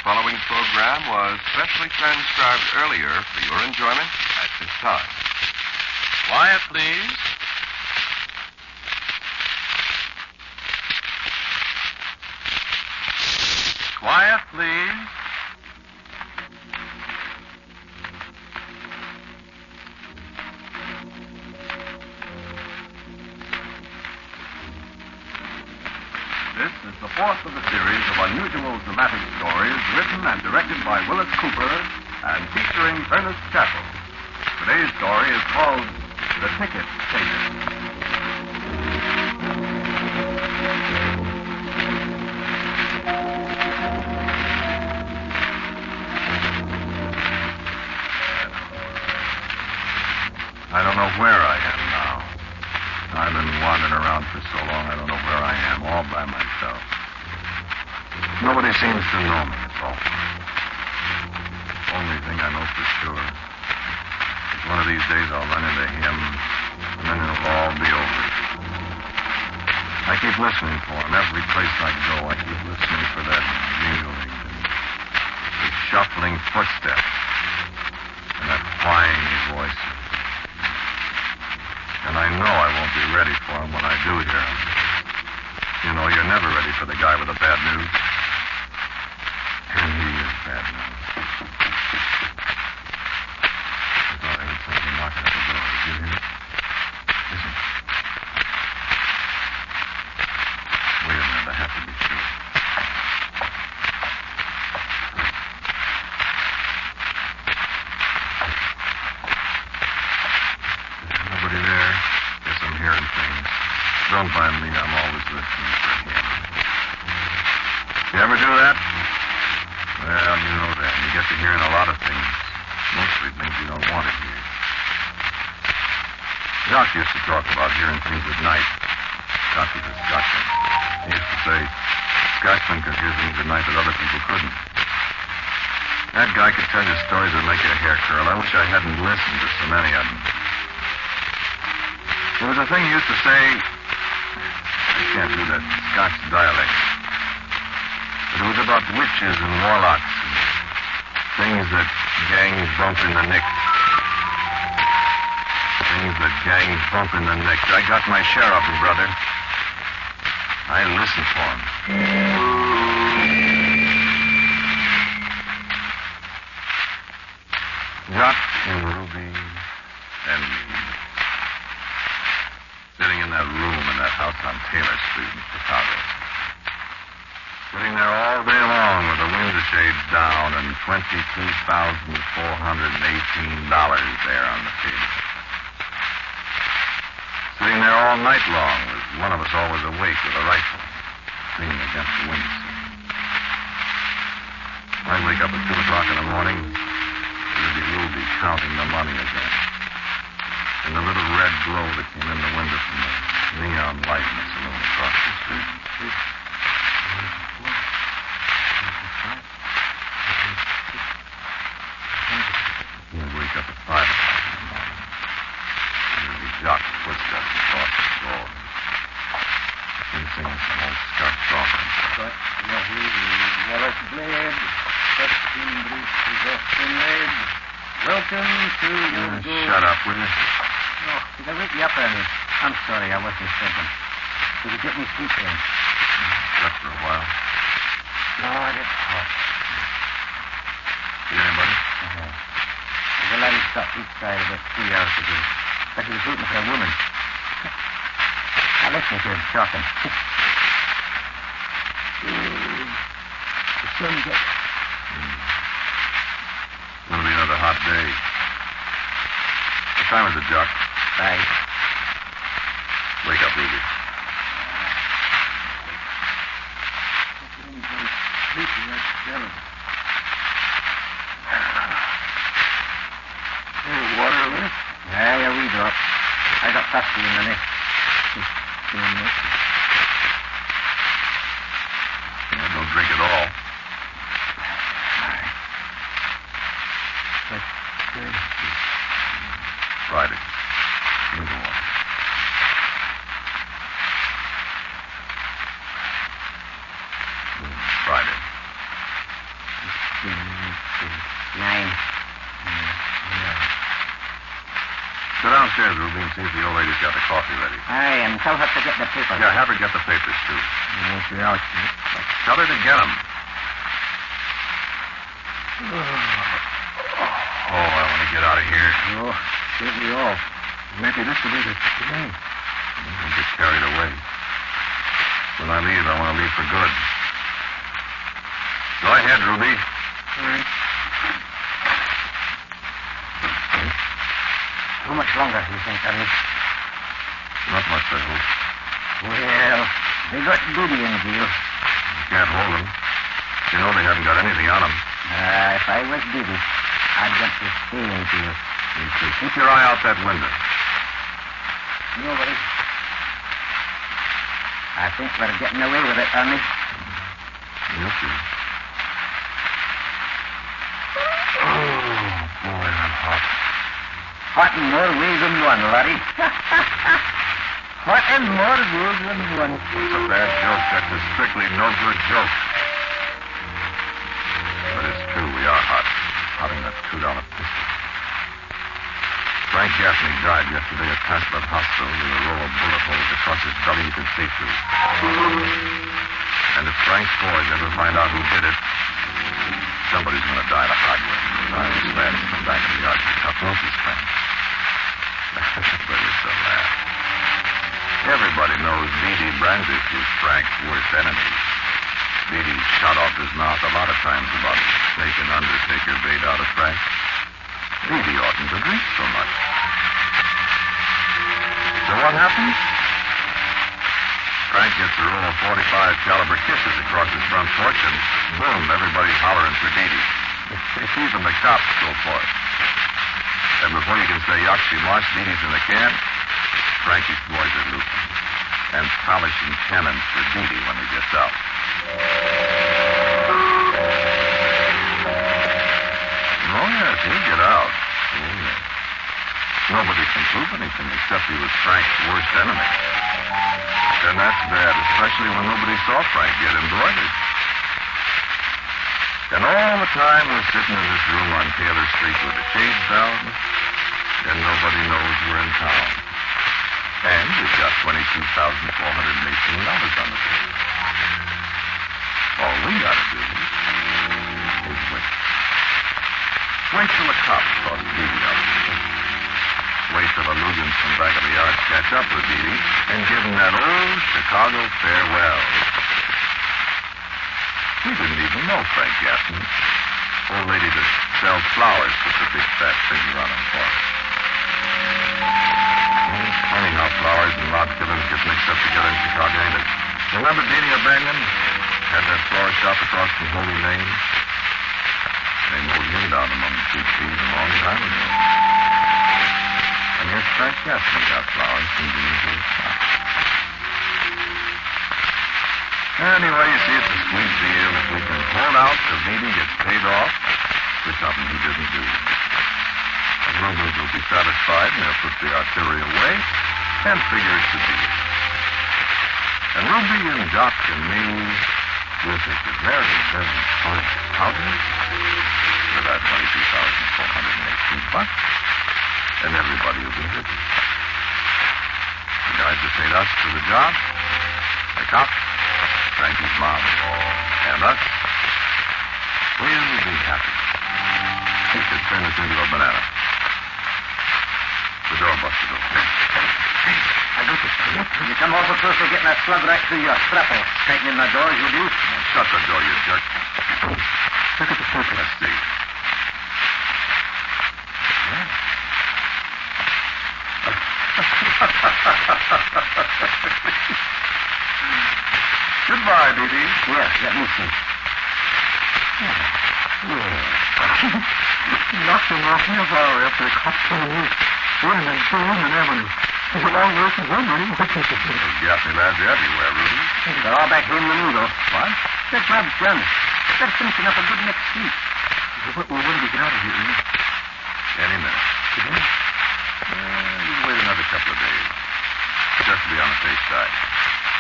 following program was specially transcribed earlier for your enjoyment at this time. Quiet, please. Quiet, please. This is the fourth of a series of unusual dramatic stories written and directed by Willis Cooper and featuring Ernest Chappell. Today's story is called Thetickettaker. I don't know where I am now. I've been wandering around for so long, I don't know where I am, all by myself. Nobody seems to know me at all. Only thing I know for sure is one of these days I'll run into him, and then it'll all be over. I keep listening for him. Every place I go, I keep listening for that jingling, the shuffling footsteps, and that whining voice. And I know I won't be ready for him when I do hear him. You know, you're never ready for the guy with the bad news. And he is bad news. I thought I heard something knocking at the door. Did you hear it? Listen. Wait a minute, I have to be sure. There's nobody there. Guess I'm hearing things. Don't mind me, I'm always listening for him. You ever do that? Well, you know that. You get to hearing a lot of things. Mostly things you don't want to hear. Doc used to talk about hearing things at night. Doc was a Scotchman. He used to say Scotchmen could hear things at night that other people couldn't. That guy could tell you stories that make your hair curl. I wish I hadn't listened to so many of them. There was a thing he used to say. I can't do that Scotch dialect. But it was about witches and warlocks and things that gangs bump in the nick. Things that gangs bump in the nick. I got my share of them, brother. I listened for them. Jock and Ruby and me. Sitting in that room in that house on Taylor Street in Chicago. Sitting there all day long with the window shades down and $22,418 there on the table. Sitting there all night long with one of us always awake with a rifle, leaning against the windowsill. I'd wake up at 2 o'clock in the morning. There'd be Ruby counting the money again. And the little red glow that came in the window from the neon light in the saloon across the street. He'd wake up at 5 o'clock in the morning. There'd be Jock's footsteps across the floor. He'd sing some old Scotch song. Welcome to your Shut up, will you? Oh, did I wake you up early? I'm sorry, I wasn't thinking. Did you get me sleep in? Slept for a while. Lord, it's hot. See anybody? There's a laddie stopped each side about 3 hours ago. But he was looking for a woman. Now listen to him talking. The sun's up. It's going to be another hot day. What time is it, Jock? 5. Wake up, Ruby. Sleeping like jelly. Water left? Yeah, we drop. I got thirsty in the neck. Yeah, don't drink at all. Friday. Here's the water. Friday. downstairs, Ruby, and see if the old lady's got the coffee ready. Aye, and tell her to get the papers. Yeah, have her get the papers, too. Won't be out yet. Tell her to get them. Oh, I want to get out of here. Oh, certainly all. Maybe this will be the day. Don't get carried away. When I leave, I want to leave for good. Go ahead, Ruby. All right. How much longer, do you think, Ernie? Not much, I hope. Well, they got Diddy in jail. You can't hold them. You know they haven't got anything on them. If I was Diddy, I'd want to stay in jail. You should keep your eye out that window. Nobody. I think we're getting away with it, Ernie. You'll see. Oh, boy, I'm hot. Hot in more ways than one, laddie. Hot in more ways than one. It's a bad joke. That's a strictly no good joke. But it's true, we are hot. Hot in that $2 pistol. Frank Gaffney died yesterday at Passport Hospital with a row of bullet holes across his belly he could see through. And if Frank's boys ever find out who did it, somebody's going to die the hard way. I was glad to come back in the yard to cut off his friend. But it's a laugh. Everybody knows Dee Brandish was Frank's worst enemy. Dee shot off his mouth a lot of times about making Undertaker bait out of Frank. Dee oughtn't to drink so much. So what happens? Frank gets a roll of 45 caliber kisses across his front porch, and boom, everybody's hollering for Dee. Even the cops go for it. And before you can say yucksy mush, Dee's in the can, Frankie's boys are looping and polishing cannons for Dee when he gets out. Oh, yes, he'll get out. Oh, yes. Nobody can prove anything except he was Frank's worst enemy. And that's bad, especially when nobody saw Frank get embroidered. And all the time we're sitting in this room on Taylor Street with the shades down, and nobody knows we're in town. And we've got $22,418 on the table. All we gotta do is wait. Wait till the cops toss Dee out. Wait till the Lugans from back of the yard catch up with Dee and give him that old Chicago farewell. We didn't even know Frank Gaffney. Old lady that sells flowers with the big fat finger on them for us. Funny how flowers and lot killings get mixed up together in Chicago, ain't it? Remember Dee O'Banion? Had that flower shop across from Holy Lane? They mowed him down among the sweet peas a long time ago. And here's Frank Gaffney got flowers from Dee's old shop. Anyway, you see, it's a sweet deal if we can hold out till Dee gets paid off for something he didn't do. The Rubens will be satisfied, and they'll put the artillery away and figure it's a deal. And Ruby and Doc and me will take a very, very fine powder for that $22,418, and everybody will be happy. The guys that paid us for the job, the cops, Frankie's mom, and us, we'll be happy. He could turn us into a banana. The door busted open. Hey, I got this. You come awful close to getting that slug right through your strapper. Tightening the door as you do. Shut the door, you jerk. Look at the paper. Let's see. Goodbye, Dee. Yes, let me see. Knocked him off half hour after the cops came in. Running and Boone and Avenue. There's a long way from one, not even pictures of him. Gaffney lads are everywhere, Rudy. They're all back here in the noodle. What? Their job's done. They're finishing up a good next week. When do we get out of here, Ian? Any minute. Today? You wait another couple of days. Just to be on the safe side.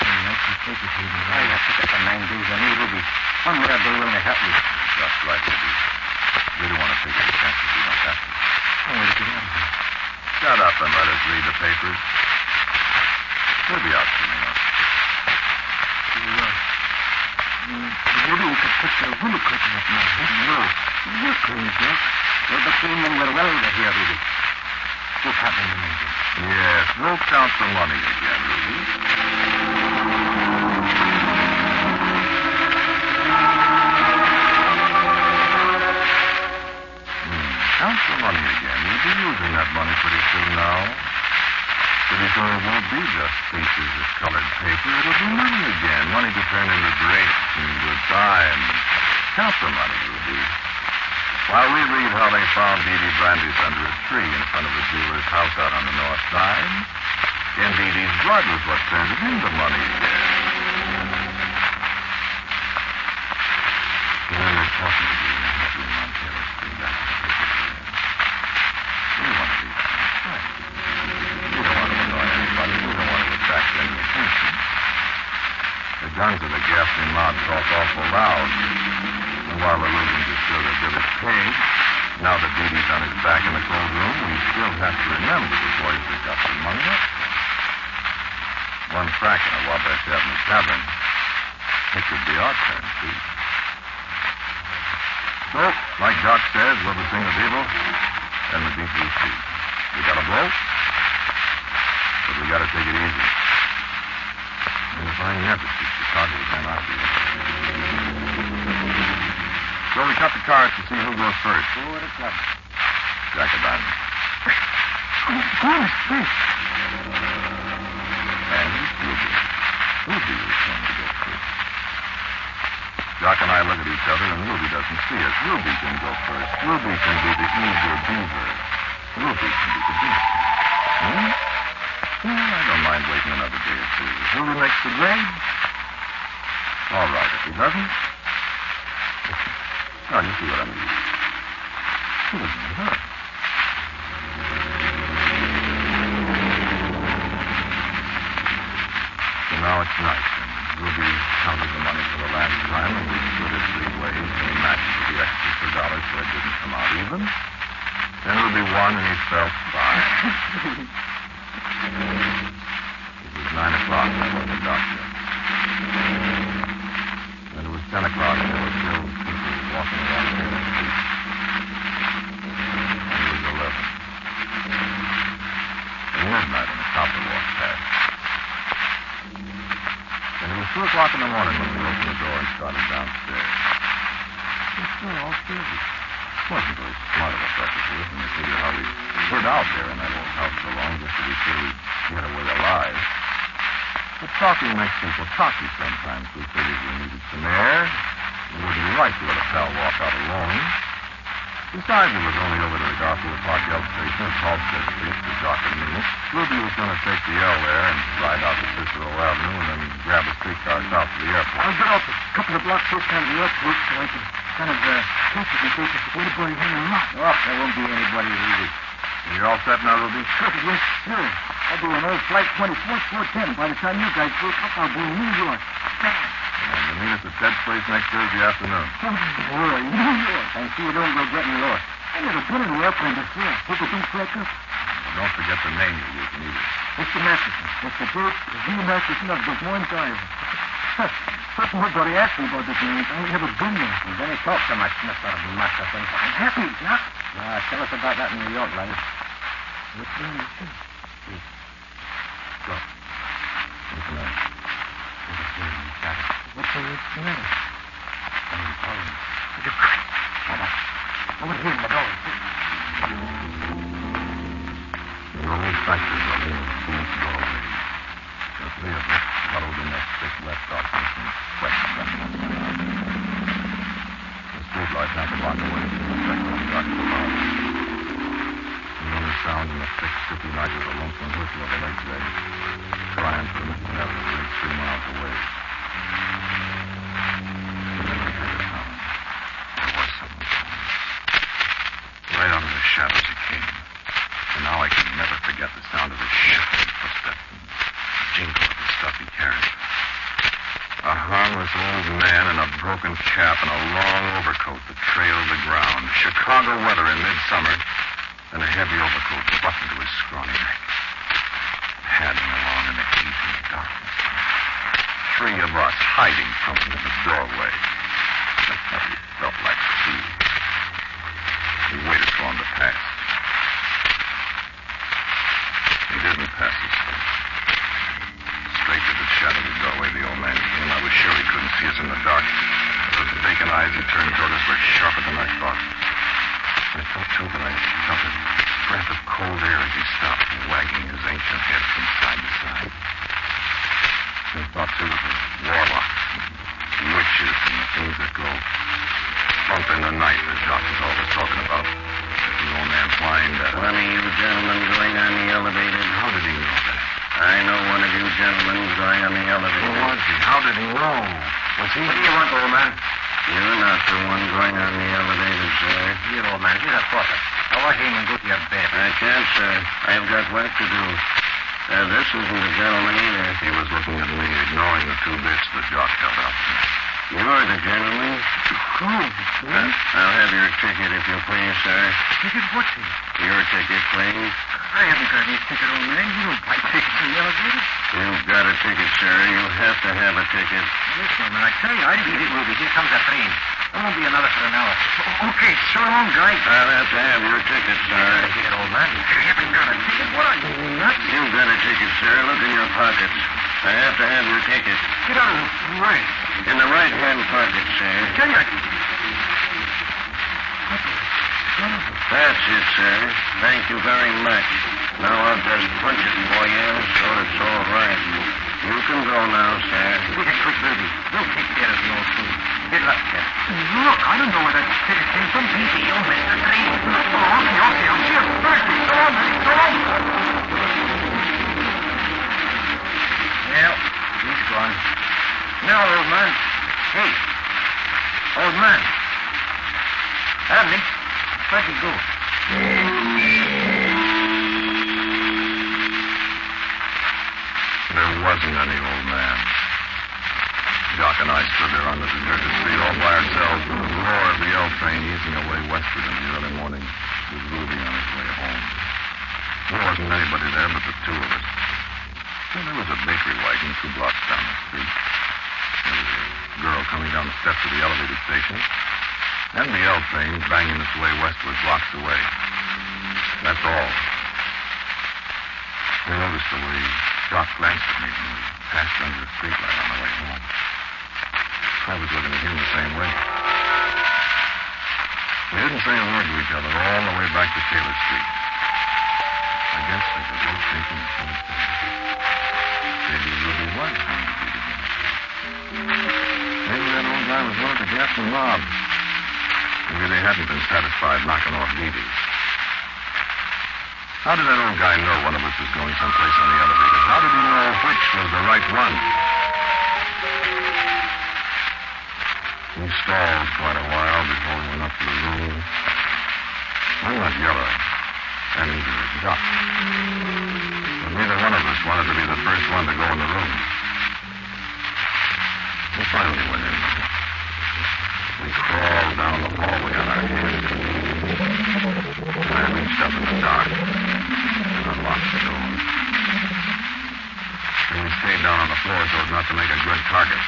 I can take it here. I have to get for 9 days on you, Ruby. One more day will help you. Just right, Ruby. We don't want to take any chances we don't have to. I want to get out of here. Shut up and let us read the papers. We'll be out soon enough. Maybe we could put the window curtain up now. No. You're clean, Jack. Well, the clean men were well over here, Ruby. What's happening in India? Yes, we'll count the money again, Ruby. Count the money again. You'll be using that money pretty soon now. Pretty soon it won't be just pieces of colored paper. It'll be money again. Money to turn into grapes and good times. Count the money, Ruby. While we read how they found Dee Dee Brandis under a tree in front of the jeweler's house out on the north side, and Dee Dee's blood was what turned it into money again. When we're talking to you in Happy Montana, bring back the picture again. We want to be right. We don't want to annoy anybody. We don't want to attract any attention. The guns of the ghastly mob talk awful loud. And while the Lugans are still their village page, now that Dee Dee's on his back in the cold room, we still have to remember the boys that got the money up. One crack in a Wabash Avenue tavern. It could be our turn, too. So, like Doc says, we're the thing of evil and the deep blue sea. We got to blow, but we got to take it easy. And if I never see Chicago again, I'll be So we cut the cards to see who goes first. Who would have club? Jack of diamonds. Goodness, please. And Ruby. Ruby is going to go first. Jock and I look at each other, and Ruby doesn't see us. Ruby can go first. Ruby can be the eager beaver. Ruby can be the beast. Hmm? Well, I don't mind waiting another day or two. If Ruby makes the grade, all right. If he doesn't, oh, you see what I mean. He doesn't need her. So now it's night, and Ruby counted the money for the last time, and we split it 3 ways, and he matched with the extra $2 so it didn't come out even. Then Ruby won, and he felt fine. It was 9 o'clock before the doctor. And it was 10 o'clock, and there were still people walking around the street. And it was 11. And midnight, and the copper walked past. And it was 2 o'clock in the morning when we opened the door and started downstairs. It's still all busy. Wasn't very smart of us, I suppose, when you figure how we hid out there in that old house so long just to be sure we'd get away alive. But talking makes people talky sometimes. We figured we needed some air. It wouldn't be right to let a pal walk out alone. Besides, it was only over to the Garfield Park L station at Halstead Street for Doc and me. Ruby was going to take the L there and ride out to Cicero Avenue and then grab a streetcar south to the airport. I'll get off a couple of blocks this side of the airport so I can kind of catch it in case there's anybody here or not. Oh, there won't be anybody, Ruby. You all set now, Ruby? Yes, sir. I'll be on old flight 24-410. By the time you guys break up, I'll be in New York. And you meet us at Ted's place next Thursday afternoon. Oh, boy, New York. And see you don't go getting lost. I've never been in an airplane before. Hope it don't crack up. Well, don't forget the name you're using either. Mr. Masterson. Mr. Burt, Z. Masterson of Des Moines, Iowa. First nobody asked me about this name. I ain't never been there. And then he talks so much, Mr. Masterson. I'm happy, Doc. Tell us about that in New York, laddie. What's the name? Go. What's the matter? What's the matter? I'm calling. You cut. Over here in the door. The old factory building was huge doorway. The 3 of us huddled in that thick wet darkness and sweat sweating on the ground. The streetlight half a block away didn't affect on the dark below. The only sound in the thick, sticky night was the lonesome whistle of a lake leg, crying for the missing Everglades 3 miles away. And then we heard a sound. There was something coming. Right out of the shadows it came. And now I can never forget the sound of his shuffling footsteps and the jingle of the stuff he carried. A harmless old man in a broken cap and a long overcoat that trailed the ground. Chicago weather in midsummer, and a heavy overcoat buttoned to his scrawny neck. padding along in the heat and the darkness. 3 of us hiding from him in the doorway. We felt like thieves. We waited for him to pass. He didn't pass us. Straight to the shadowy doorway the old man came. I was sure he couldn't see us in the dark. Those vacant eyes he turned toward us were sharper than I thought. I thought, too, that I felt a breath of cold air as he stopped, wagging his ancient head from side to side. I thought, too, of the warlocks and witches and the things that go bump in the night that Jock was always talking about. The old man whined at us. One of you gentlemen going on the elevator. How did he know that? I know one of you gentlemen going on the elevator. Who was he? How did he know? Was he? What do you want, old man? You're not the one going on the elevator, sir. Here, old man. Here's a porter. Now, wash him and go to your bed. I can't, sir. I've got work to do. This isn't the gentleman either. He was looking at me, ignoring the 2 bits that Jock held out. You're the gentleman. I'll have your ticket, if you please, sir. Ticket what? Your ticket, please. I haven't got any ticket, old man. You don't buy tickets in the elevator. You've got a ticket, sir. You have to have a ticket. Listen, old man, I tell you, I didn't get Ruby. Here comes a train. There won't be another for an hour. Okay, so long, guy. I'll have to have your ticket, sir. Ticket, old man. You haven't got a ticket. What are you, nuts? You've got a ticket, sir. Look in your pockets. I have to have your ticket. Get out of the way. In the right-hand pocket, sir. Tell you, That's it, sir. Thank you very much. Now I'll just punch it for you so it's all right. You can go now, sir. Get a quick, Ruby. We'll take care of the old fool. Good luck, sir. Look, I don't know where that ticket came from. Easy, you'll miss the train. Oh, okay. I'll see you Thursday. So long. Well, he's gone. Now, old man. Hey, old man. Abney, where'd he go? There wasn't any old man. Jock and I stood there on the deserted street all by ourselves with the roar of the L train easing away westward in the early morning with Ruby on his way home. There wasn't anybody there but the 2 of us. Well, there was a bakery wagon 2 blocks down the street. There was a girl coming down the steps of the elevated station. And the L train banging its way westward blocks away. That's all. I noticed the way Jock glanced at me when we passed under the streetlight on the way home. I was looking at him the same way. We didn't say a word to each other all the way back to Taylor Street. I guess we were both thinking the same thing. Maybe Ruby was going to be the guy. Maybe that old guy was one of the Gaffney mob. Maybe they hadn't been satisfied knocking off Dee. How did that old guy know one of us was going someplace on the elevator? How did he know which was the right one? We stalled quite a while before we went up to the room. I'm not yellow, and neither is Doc. But neither one of us wanted to be the first one to go in the room. We finally went in. We crawled down the hallway on our hands and knees. I reached up in the dark and unlocked the door. And we stayed down on the floor so as not to make a good target.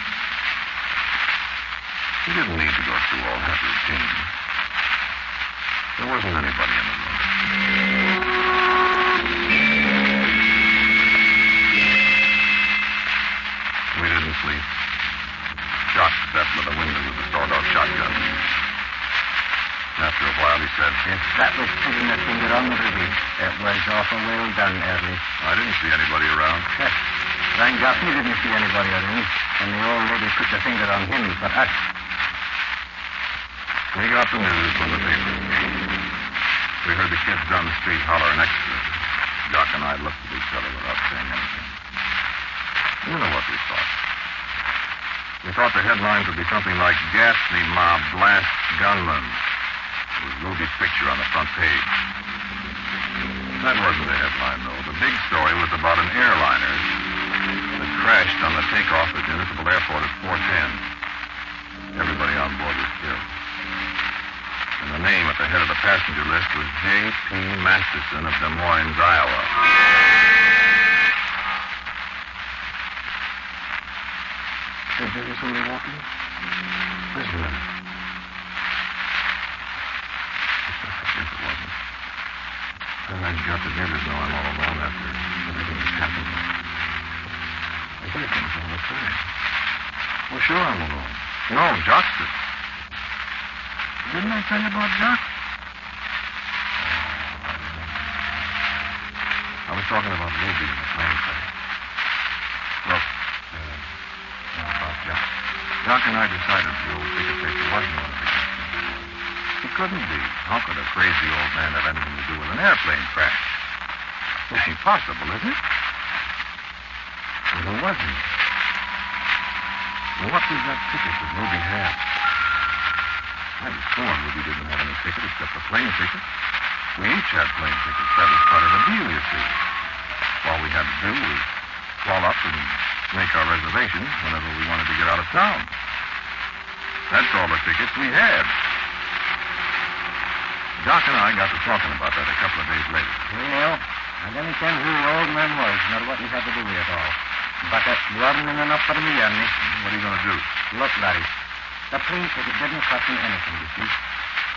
We didn't need to go through all that routine. There wasn't anybody in the room. We didn't sleep. Jock sat by the window with the sawed-off shotgun. After a while, he said, If that was putting the finger on the ruby, it was awful well done, Early. I didn't see anybody around. Rang Gaffney didn't see anybody around, and the old lady put the finger on him for us. We got the news from the paper. We heard the kids down the street hollering extra. Jock and I looked at each other without saying anything. You know what we thought. We thought the headlines would be something like Gaffney Mob Blasts Gunman, with Ruby's picture on the front page. That wasn't the headline, though. The big story was about an airliner that crashed on the takeoff at Municipal Airport at 4:10. Everybody on board was killed. And the name at the head of the passenger list was J.P. Masterson of Des Moines, Iowa. hear somebody walking? Listen a minute. I guess it wasn't. Then I got the neighbors know I'm all alone after everything that's happened. I hear things all the time. Well, sure I'm alone. No, Jock's it. Didn't I tell you about Jock? I was talking about Ruby and the plane thing. Look, about Jock. Jock and I decided the old Thetickettaker wasn't one of the guys. It couldn't be. How could a crazy old man have anything to do with an airplane crash? It ain't possible, is it? Well, it wasn't. Well, what was that ticket that Ruby had? I was sworn Ruby didn't have any ticket except a plane ticket. We each had plane tickets. That was part of the deal, you see. All we had to do was call up and make our reservation whenever we wanted to get out of town. That's all the tickets we had. Doc and I got to talking about that a couple of days later. Well, I didn't tell who the old man was, nor what he had to do with it all. But it wasn't enough for me, Ernie. What are you going to do? Look, Larry, the plane ticket didn't cost me anything, you see.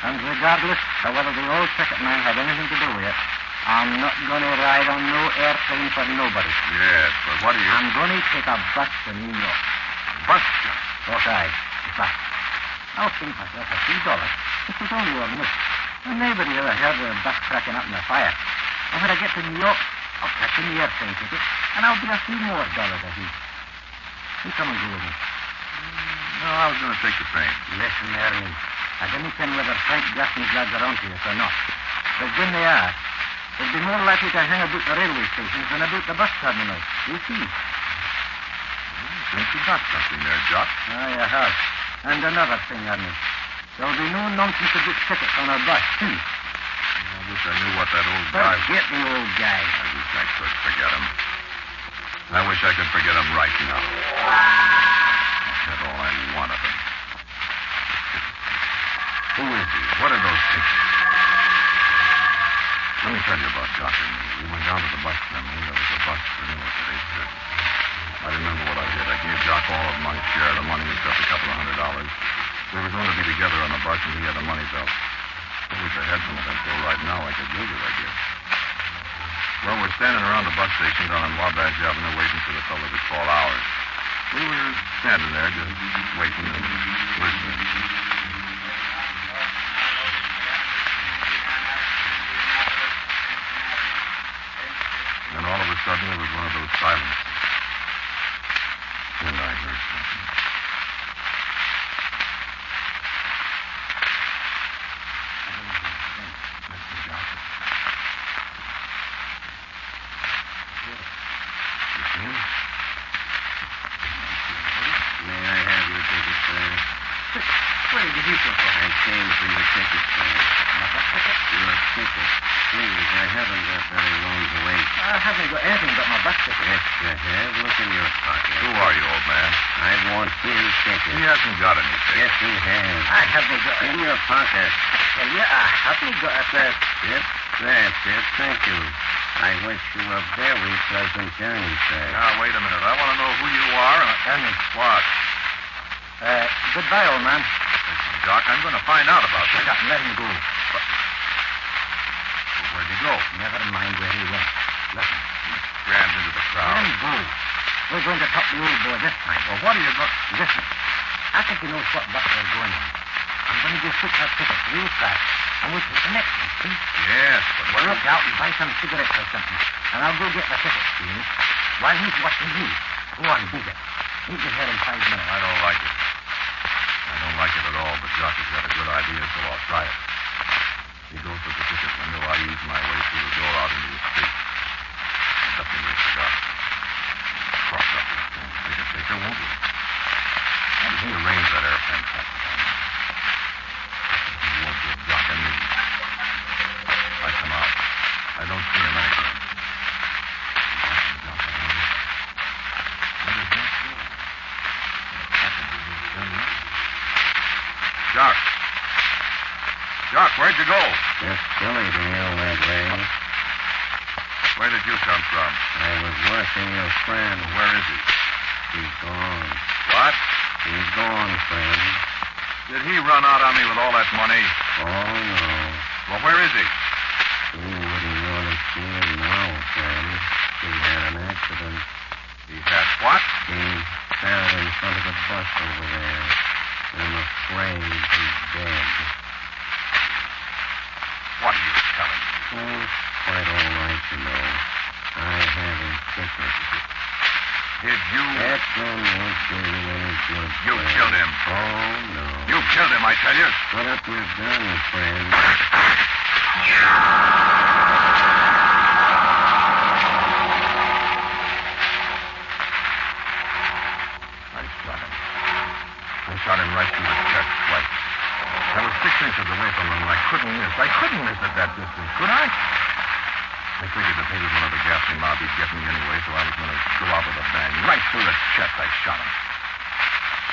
And regardless of whether the old ticket man had anything to do with it, I'm not going to ride on no airplane for nobody. Yes, but what are you... I'm going to take a bus to New York. Bus, John? Okay, bus. I'll pay myself a $3. It was only a minute. And nobody ever heard of a bus cracking up in the fire. And when I get to New York, I'll catch an airplane ticket, and I'll be a few more dollars a week. You come and go with me. No, I was going to take the train. Listen, Ernie. I didn't tell whether Frank Gaffney's lads are onto us or not. But when they are, they'll be more likely to hang about the railway stations than about the bus terminals. You see? I think you got something there, Jock. I have. And another thing, Ernie. There'll be no nonsense about tickets on our bus, too. I wish I knew what that old guy... Forget the old guy. I wish I could forget him. I wish I could forget him right now. I had all I want of him. Who is he? What are those tickets? Let me tell you about Jock and me. We went down to the bus terminal. There was a bus for Newark at 8:30. I remember what I did. I gave Jock all of my share of the money except a couple of $100. We were going to be together on the bus, and he had the money belt. I wish I had some of that bill right now. I could use it, I guess. Well, we're standing around the bus station down on Wabash Avenue waiting for the fellow to call ours. We were standing there just waiting and listening. And all of a sudden, it was one of those silences. And I heard something. May I have your ticket, sir? Where did you come from? I came for your ticket, sir. Your ticket. Please, I haven't got very long to wait. I haven't got anything but my bus ticket. Yes, you have. Look in your pocket. Who are you, old man? I want his ticket. He hasn't got anything. Yes, he has. I haven't got In your pocket. Well, yeah, I haven't got it. That's it. Thank you. I wish you a very pleasant journey, sir. Now, wait a minute. I want to know who you are. Ernie. What? Goodbye, old man. Listen, Doc, I'm going to find out about Shut this. up and let him go. Where'd he go? Never mind where he went. Listen. Rammed into the Let crowd. him go. We're going to talk the old boy this time. Well, what are you going... Listen. I think he knows what bus we're going on. I'm going to just fix our tickets real fast. And we'll take the next one, see? Yes, but what... Look out and buy some cigarettes or something. And I'll go get the tickets for you. While he's watching you. Go on, beat it. Meet you here in 5 minutes. I don't like it. I don't like it at all, but Jock has got a good idea, so I'll try it. He goes to the ticket window. I ease my way through the door out into the street. And up in your cigar. Cross up this thing. Thetickettaker, won't you? How did he arrange that airplane package? He won't give Jock a need. I come out. I don't see him anywhere. Jock. Jock, where'd you go? Just silly to yell that way. Where did you come from? I was watching your friend. Where is he? He's gone. What? He's gone, friend. Did he run out on me with all that money? Oh, no. Well, where is he? You wouldn't want to see him now, friend. He had an accident. He had what? He fell in front of the bus over there. I'm afraid he's dead. What are you telling me? Oh, quite all right, you know. I have him ticketed. Did you... That man won't do you any good. You friend. killed him. Oh, no. You killed him, I tell you. Put up your gun, friend. I shot him right through the chest twice. I was 6 inches away from him, and I couldn't miss. I couldn't miss at that distance, could I? I figured if he was one of the ghastly mob, he'd get me anyway, so I was going to go out with a bang. Right through the chest, I shot him.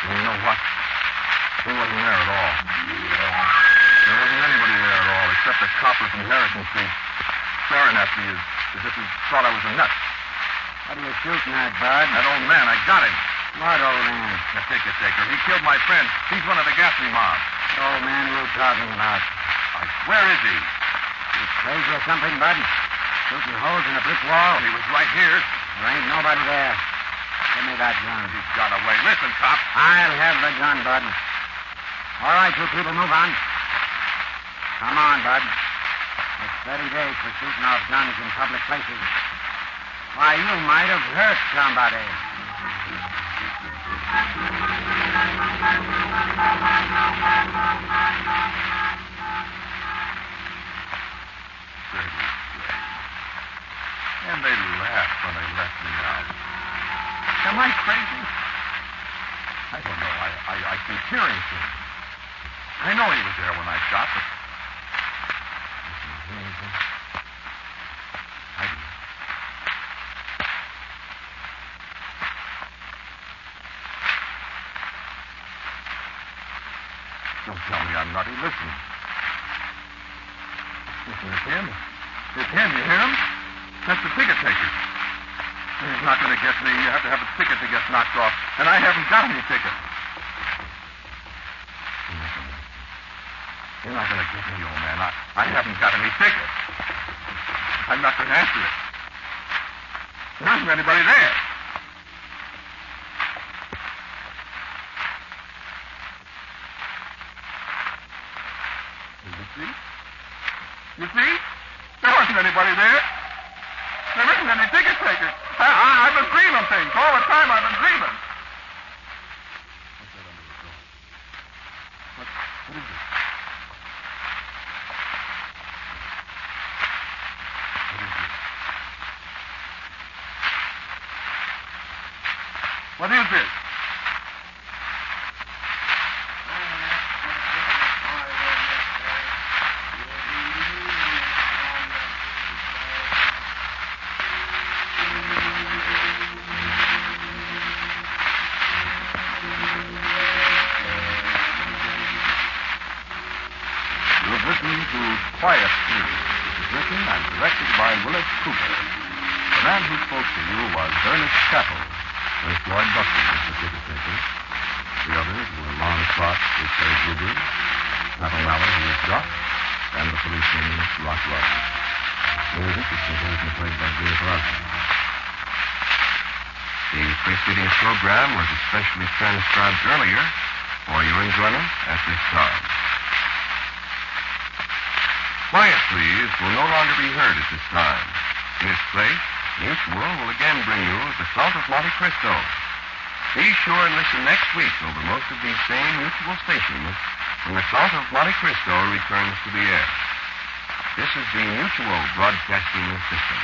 And you know what? He wasn't there at all. There wasn't anybody there at all, except a copper from Harrison Street, staring at me as if he thought I was a nut. What are you shooting at, Bud? That old man, I got him. What old man? The Thetickettaker. He killed my friend. He's one of the ghastly mob. Old man you talking about? Where is he? You crazy or something, Bud? Shooting holes in the brick wall? He was right here. There ain't nobody there. Give me that gun. He's got away. Listen, cop. I'll have the gun, Bud. All right, you people, move on. Come on, Bud. It's 30 days for shooting off guns in public places. Why, you might have hurt somebody. And they laughed when they left me out. Am I crazy? I don't know. I keep hearing things. I know he was there when I shot, but... I do. Don't tell me I'm nutty. Listen. Listen, it's him. It's him. You hear him? That's the Thetickettaker. He's not going to get me. You have to have a ticket to get knocked off. And I haven't got any ticket. You're not going to get me, old man. I haven't got any ticket. I'm not going to answer it. There isn't anybody there. You see? There wasn't anybody there. There isn't any Thetickettaker. I've been dreaming things. All the time I've been dreaming. What's that under the door? What is it? What is this? Quiet Please. It was written and directed by Willis Cooper. The man who spoke to you was Ernest Chappell. First Lloyd Buster was the Thetickettaker. The others were Lon Clark, H.A. Gruber, Nathan Lally, who was Doc, and the policeman, Rock Lawson. Music is composed and played by George Rossi. The preceding program was especially transcribed earlier for your enjoyment at this time. Quiet Please will no longer be heard at this time. In its place, Mutual will again bring you The Count of Monte Cristo. Be sure and listen next week over most of these same Mutual stations when The Count of Monte Cristo returns to the air. This is the Mutual Broadcasting System.